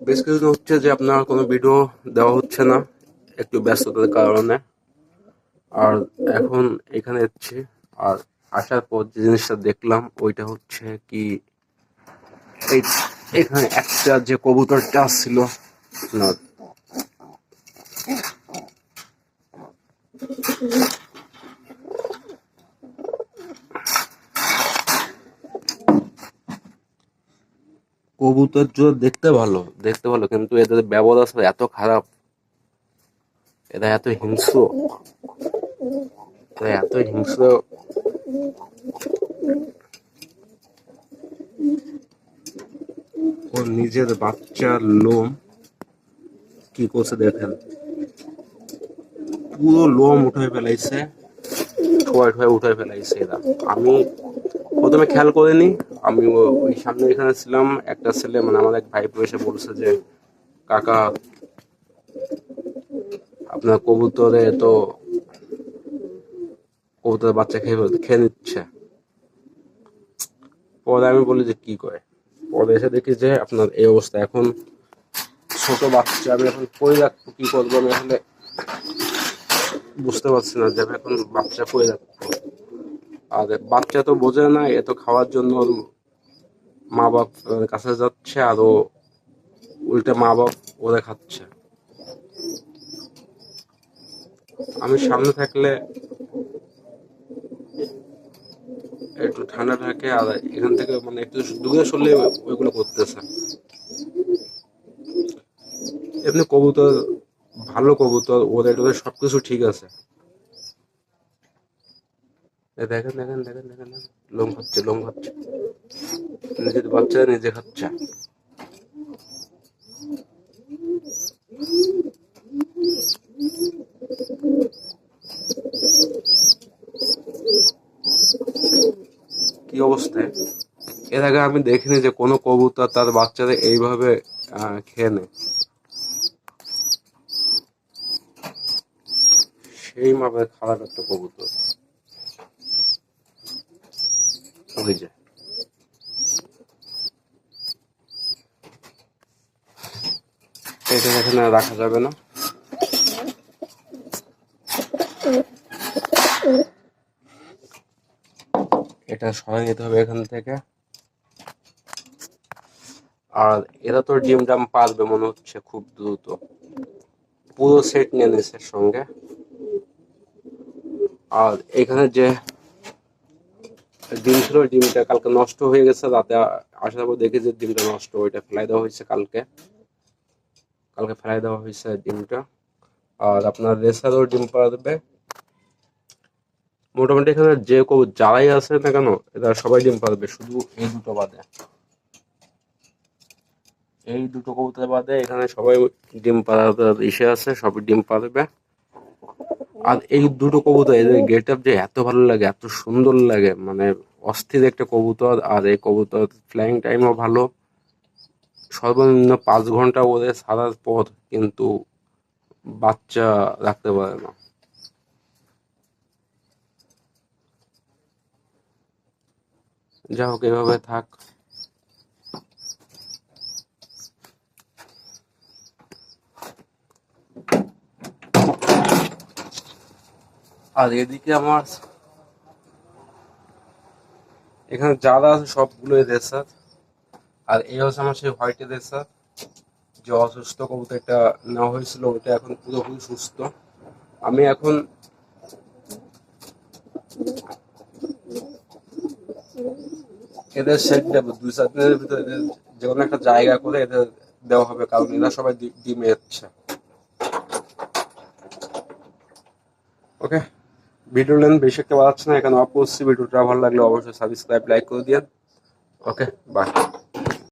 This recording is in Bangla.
বেশ কিছুদিন হচ্ছে যে আপনার কোনো ভিডিও দেওয়া হচ্ছে না, একটু ব্যস্ততার কারণে। আর এখন এখানে এসেছি, আর আসার পর যে জিনিসটা দেখলাম ওইটা হচ্ছে কি, এই এখানে একটা যে কবুতরটা ছিল না, কবুতর দেখতে ভালো, কিন্তু এদের ব্যবহার আসলে এত খারাপ, এরা এত হিংস্র, এরা এত হিংস্র। ওর নিজের বাচ্চার লোম কি করছে দেখেন, পুরো লোম উঠে ফেলাইছে, ঠোয়াই ঠোয়াই উঠে ফেলাইছে এরা। আমি প্রথমে খেয়াল করিনি, আমি ওই সামনে এখানে ছিলাম, একটা ছেলে মানে আমার এক ভাই এসে বলছে যে কাকা আপনার কবুতরে তো কবুতরের বাচ্চা খেয়ে নিচ্ছে। পরে আমি বলি যে কি করে, পরে এসে দেখি যে আপনার এই অবস্থা। এখন ছোট বাচ্চা, আমি এখন কই রাখবো, কি করবো, আমি আসলে বুঝতে পারছি না যে আমি এখন বাচ্চা কই রাখবো। আর বাচ্চা তো বোঝে না, এ তো খাওয়ার জন্য ওর মা বাপ কাছে যাচ্ছে, আর ও উল্টে মা বাপ ওরা খাচ্ছে। আমি সামনে থাকলে একটু ঠান্ডা থাকে, আর এখান থেকে মানে একটু দূরে সরলে ওইগুলো করতেছে। এমনি কবুতর ভালো, কবুতর ওদের টোদের সবকিছু ঠিক আছে। দেখেন দেখেন দেখেন দেখেন, লোম খাচ্ছে, লোম খাচ্ছে, নিজের বাচ্চা নিজে খাচ্ছে। কি অবস্থায়, এর আগে আমি দেখিনি যে কোনো কবুতর তার বাচ্চাদের এইভাবে খেয়ে নেয়। সেই মাপের খারাপ একটা কবুতর। ওই যে এটা এখানে রাখা যাবে না, এটা সরাই নিতে হবে এখান থেকে। আর এরা তো ডিম ডাম পারবে মনে হচ্ছে খুব দ্রুত, পুরো সেট নিয়ে নিচ্ছে সঙ্গে। আর এখানে যে ডিম ছিল, ডিমটা কালকে নষ্ট হয়ে গেছে, রাতে আসার পর দেখি যে ডিমটা নষ্ট, ওইটা ফেলাই দেওয়া হয়েছে কালকে ফেলাই দেওয়া হয়েছে ডিমটা। আর আপনার রেসারও ডিম পারবে মোটামুটি। এখানে যে যারাই আছে না কেন এরা সবাই ডিম পারবে, শুধু এই দুটো বাদে, এই দুটো কবুতর বাদে এখানে সবাই ডিম পাড়ার ইসে আছে, সবাই ডিম পারবে। আর এই দুটো কবুতর, এদের গেট আপ যে এত ভালো লাগে, এত সুন্দর লাগে, মানে অস্থির একটা কবুতর। আর এই কবুতর ফ্লাইং টাইমও ভালো, সর্বনিম্ন 5 ঘন্টা ওদের ছাড়ার পর কিন্তু বাচ্চা রাখতে পারে না। যা হোক, এভাবে থাক। আর এদিকে আমার এখানে যারা আছে সবগুলো রেসার। আর এই হচ্ছে আমার সেই হোয়াইট রেসার, যে অসুস্থ কবুতরটা নেওয়া হয়েছিল, ওটা এখন পুরোপুরি সুস্থ। আমি এখন এদের সেট দেবো 2-4 দিনের ভিতরে, এদের যে কোনো একটা জায়গা করে এদের দেওয়া হবে, কারণ এরা সবাই ডিমে যাচ্ছে। ওকে, ভিডিও লেন্থ বেশি একটা বাড়াচ্ছে না, এখানে অফ করছি। ভিডিওটা ভালো লাগলে অবশ্যই সাবস্ক্রাইব, লাইক করে দিন। ওকে, বাই।